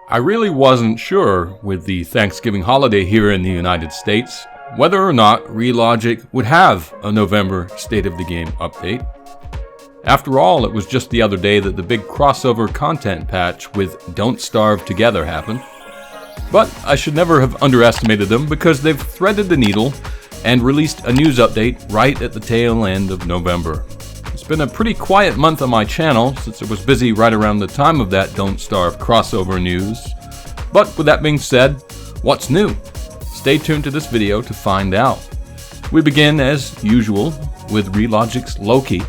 I really wasn't sure, with the Thanksgiving holiday here in the United States, whether or not Relogic would have a November State of the Game update. After all, it was just the other day that the big crossover content patch with Don't Starve Together happened. But I should never have underestimated them because they've threaded the needle and released a news update right at the tail end of November. It's been a pretty quiet month on my channel since I was busy right around the time of that Don't Starve crossover news. But with that being said, what's new? Stay tuned to this video to find out. We begin as usual with Relogic's Loki,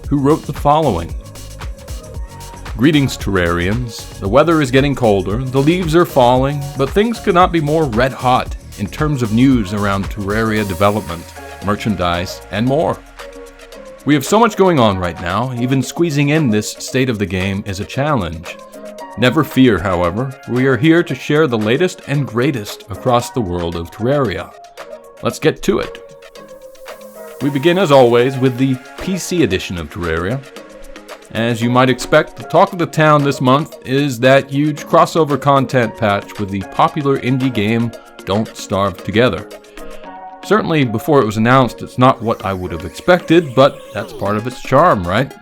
who wrote the following. Greetings, Terrarians. The weather is getting colder, the leaves are falling, but things could not be more red hot in terms of news around Terraria development, merchandise, and more. We have so much going on right now, even squeezing in this state of the game is a challenge. Never fear, however, we are here to share the latest and greatest across the world of Terraria. Let's get to it. We begin as always with the PC edition of Terraria. As you might expect, the talk of the town this month is that huge crossover content patch with the popular indie game Don't Starve Together. Certainly before it was announced, it's not what I would have expected, but that's part of its charm, right?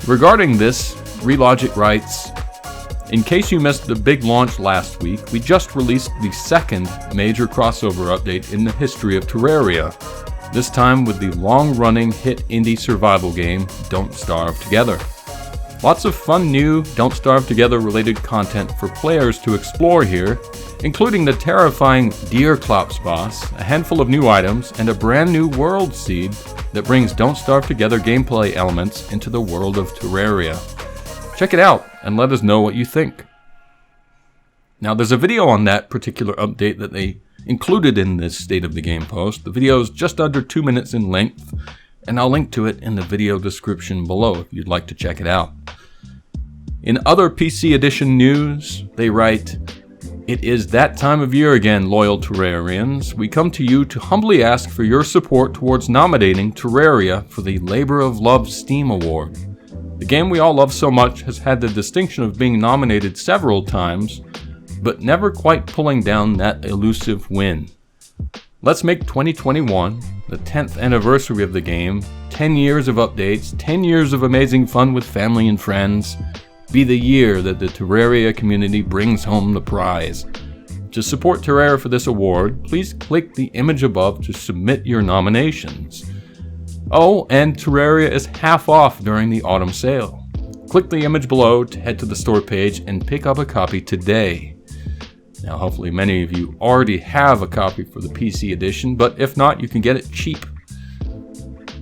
Regarding this, Relogic writes, in case you missed the big launch last week, we just released the second major crossover update in the history of Terraria. This time with the long-running hit indie survival game, Don't Starve Together. Lots of fun new Don't Starve Together related content for players to explore here, including the terrifying Deerclops boss, a handful of new items, and a brand new world seed that brings Don't Starve Together gameplay elements into the world of Terraria. Check it out and let us know what you think. Now there's a video on that particular update that they included in this State of the Game post. The video is just under 2 minutes in length, and I'll link to it in the video description below if you'd like to check it out. In other PC edition news, they write, it is that time of year again, loyal Terrarians. We come to you to humbly ask for your support towards nominating Terraria for the Labor of Love Steam Award. The game we all love so much has had the distinction of being nominated several times, but never quite pulling down that elusive win. Let's make 2021, the 10th anniversary of the game, 10 years of updates, 10 years of amazing fun with family and friends, be the year that the Terraria community brings home the prize. To support Terraria for this award, please click the image above to submit your nominations. Oh, and Terraria is half off during the autumn sale. Click the image below to head to the store page and pick up a copy today. Now, hopefully many of you already have a copy for the PC edition, but if not, you can get it cheap.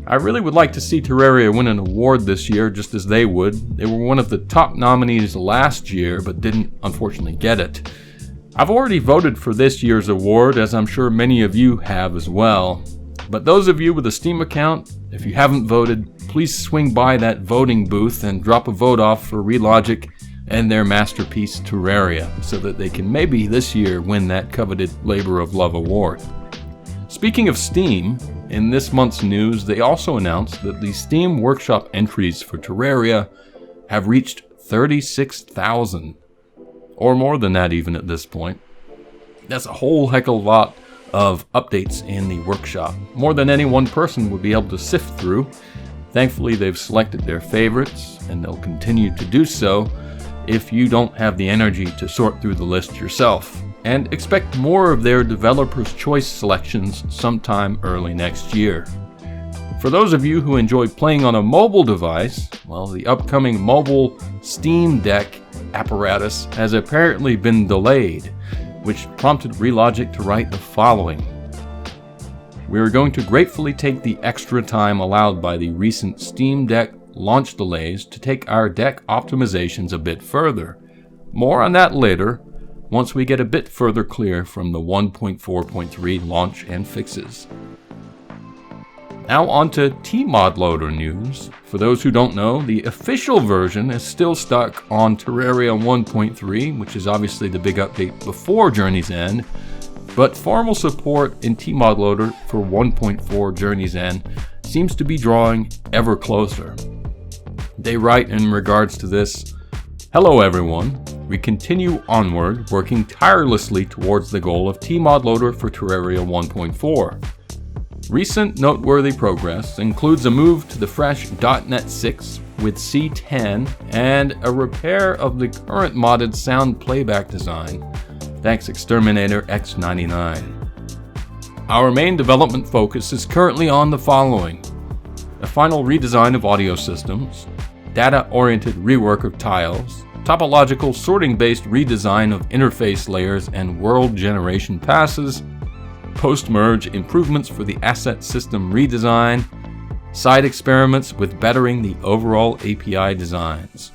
I really would like to see Terraria win an award this year, just as they would. They were one of the top nominees last year, but didn't unfortunately get it. I've already voted for this year's award, as I'm sure many of you have as well. But those of you with a Steam account, if you haven't voted, please swing by that voting booth and drop a vote off for Relogic and their masterpiece Terraria, so that they can maybe this year win that coveted Labor of Love award. Speaking of Steam, in this month's news, they also announced that the Steam Workshop entries for Terraria have reached 36,000, or more than that even at this point. That's a whole heck of a lot of updates in the workshop, more than any one person would be able to sift through. Thankfully, they've selected their favorites, and they'll continue to do so if you don't have the energy to sort through the list yourself. And expect more of their developer's choice selections sometime early next year. For those of you who enjoy playing on a mobile device, well, the upcoming mobile Steam Deck apparatus has apparently been delayed, which prompted Relogic to write the following. We are going to gratefully take the extra time allowed by the recent Steam Deck launch delays to take our deck optimizations a bit further. More on that later, once we get a bit further clear from the 1.4.3 launch and fixes. Now on to TModLoader news. For those who don't know, the official version is still stuck on Terraria 1.3, which is obviously the big update before Journey's End, but formal support in TModLoader for 1.4 Journey's End seems to be drawing ever closer. They write in regards to this, "Hello everyone. we continue onward, working tirelessly towards the goal of TModLoader for Terraria 1.4. Recent noteworthy progress includes a move to the fresh .NET 6 with C10 and a repair of the current modded sound playback design, thanks Exterminator X99. Our main development focus is currently on the following: a final redesign of audio systems, data-oriented rework of tiles, topological sorting-based redesign of interface layers and world generation passes, post-merge improvements for the asset system redesign, side experiments with bettering the overall API designs.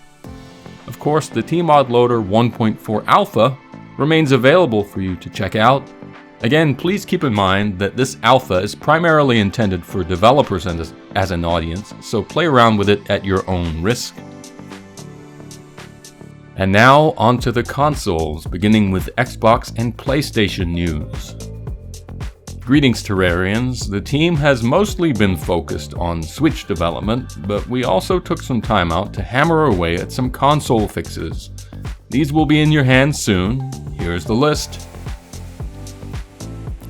Of course, the TModLoader 1.4 Alpha remains available for you to check out. Again, please keep in mind that this alpha is primarily intended for developers and as an audience, so play around with it at your own risk. And now onto the consoles, beginning with Xbox and PlayStation news. Greetings Terrarians, the team has mostly been focused on Switch development, but we also took some time out to hammer away at some console fixes. These will be in your hands soon. Here's the list.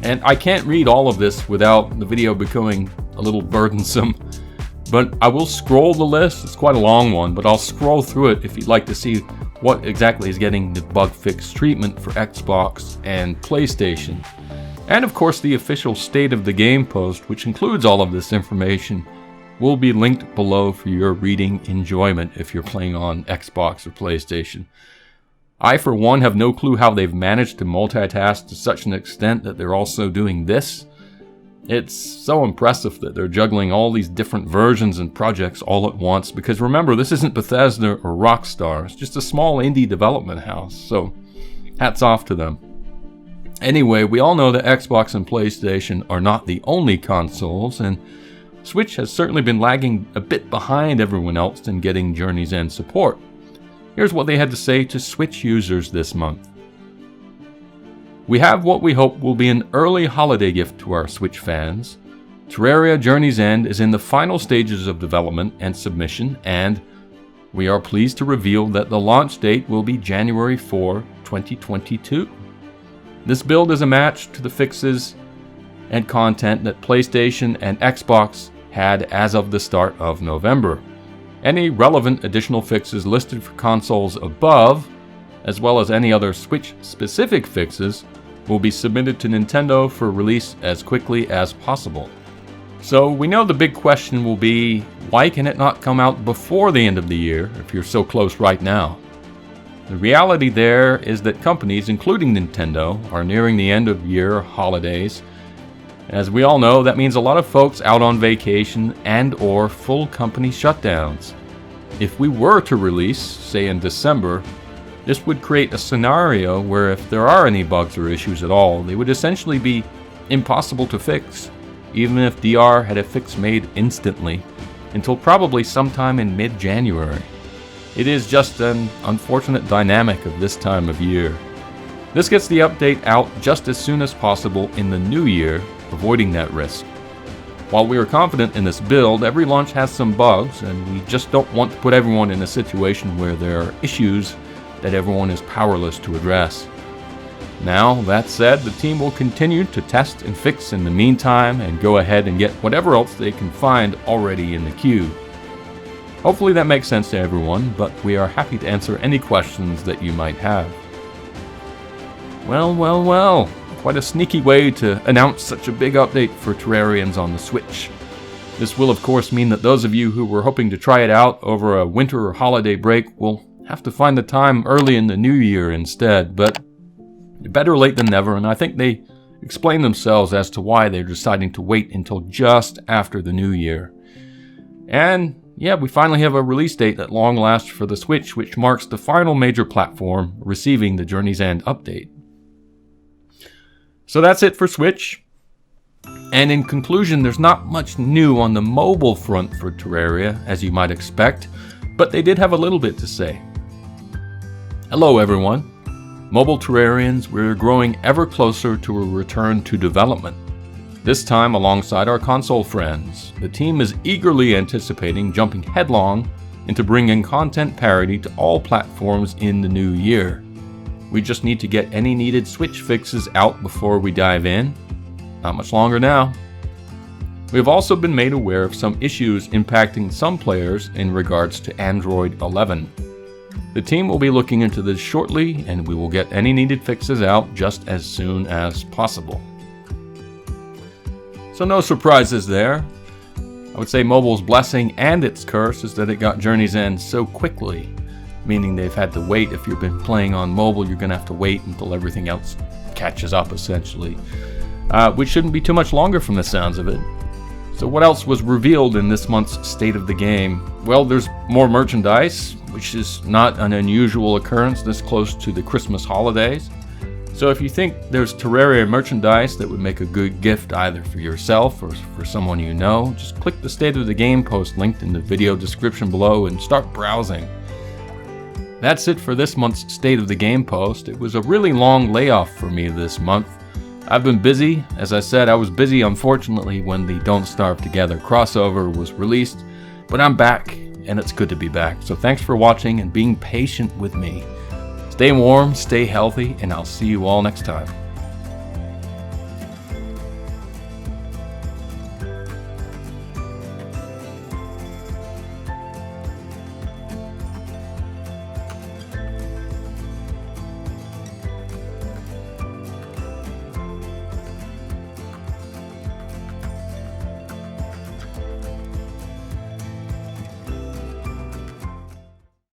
And I can't read all of this without the video becoming a little burdensome, but I will scroll the list. It's quite a long one, but I'll scroll through it if you'd like to see what exactly is getting the bug fix treatment for Xbox and PlayStation. And of course the official State of the Game post, which includes all of this information, will be linked below for your reading enjoyment if you're playing on Xbox or PlayStation. I, for one, have no clue how they've managed to multitask to such an extent that they're also doing this. It's so impressive that they're juggling all these different versions and projects all at once, because remember, this isn't Bethesda or Rockstar, it's just a small indie development house, so hats off to them. Anyway, we all know that Xbox and PlayStation are not the only consoles, and Switch has certainly been lagging a bit behind everyone else in getting Journey's End support. Here's what they had to say to Switch users this month. We have what we hope will be an early holiday gift to our Switch fans. Terraria Journey's End is in the final stages of development and submission, and we are pleased to reveal that the launch date will be January 4, 2022. This build is a match to the fixes and content that PlayStation and Xbox had as of the start of November. Any relevant additional fixes listed for consoles above, as well as any other Switch-specific fixes, will be submitted to Nintendo for release as quickly as possible. So we know the big question will be, why can it not come out before the end of the year if you're so close right now? The reality there is that companies, including Nintendo, are nearing the end of year holidays. As we all know, that means a lot of folks out on vacation and/or full company shutdowns. If we were to release, say in December, this would create a scenario where if there are any bugs or issues at all, they would essentially be impossible to fix, even if DR had a fix made instantly, until probably sometime in mid-January. It is just an unfortunate dynamic of this time of year. This gets the update out just as soon as possible in the new year, avoiding that risk. While we are confident in this build, every launch has some bugs, and we just don't want to put everyone in a situation where there are issues that everyone is powerless to address. Now, that said, the team will continue to test and fix in the meantime and go ahead and get whatever else they can find already in the queue. Hopefully that makes sense to everyone, but we are happy to answer any questions that you might have. Well, quite a sneaky way to announce such a big update for Terrarians on the Switch. This will of course mean that those of you who were hoping to try it out over a winter or holiday break will have to find the time early in the new year instead, but better late than never, and I think they explain themselves as to why they're deciding to wait until just after the new year. And yeah, we finally have a release date at long last for the Switch, which marks the final major platform receiving the Journey's End update. So that's it for Switch. And in conclusion, there's not much new on the mobile front for Terraria, as you might expect, but they did have a little bit to say. Hello everyone. Mobile Terrarians, we're growing ever closer to a return to development. This time alongside our console friends. The team is eagerly anticipating jumping headlong and to bring in content parity to all platforms in the new year. We just need to get any needed Switch fixes out before we dive in. Not much longer now. We have also been made aware of some issues impacting some players in regards to Android 11. The team will be looking into this shortly, and we will get any needed fixes out just as soon as possible. So no surprises there. I would say mobile's blessing and its curse is that it got Journey's End so quickly, meaning they've had to wait. If you've been playing on mobile, you're going to have to wait until everything else catches up, essentially. Which shouldn't be too much longer from the sounds of it. So what else was revealed in this month's State of the Game? Well, there's more merchandise, which is not an unusual occurrence this close to the Christmas holidays. So if you think there's Terraria merchandise that would make a good gift either for yourself or for someone you know, just click the State of the Game post linked in the video description below and start browsing. That's it for this month's State of the Game post. It was a really long layoff for me this month. I've been busy. As I said, I was busy unfortunately when the Don't Starve Together crossover was released, but I'm back and it's good to be back. So thanks for watching and being patient with me. Stay warm, stay healthy, and I'll see you all next time.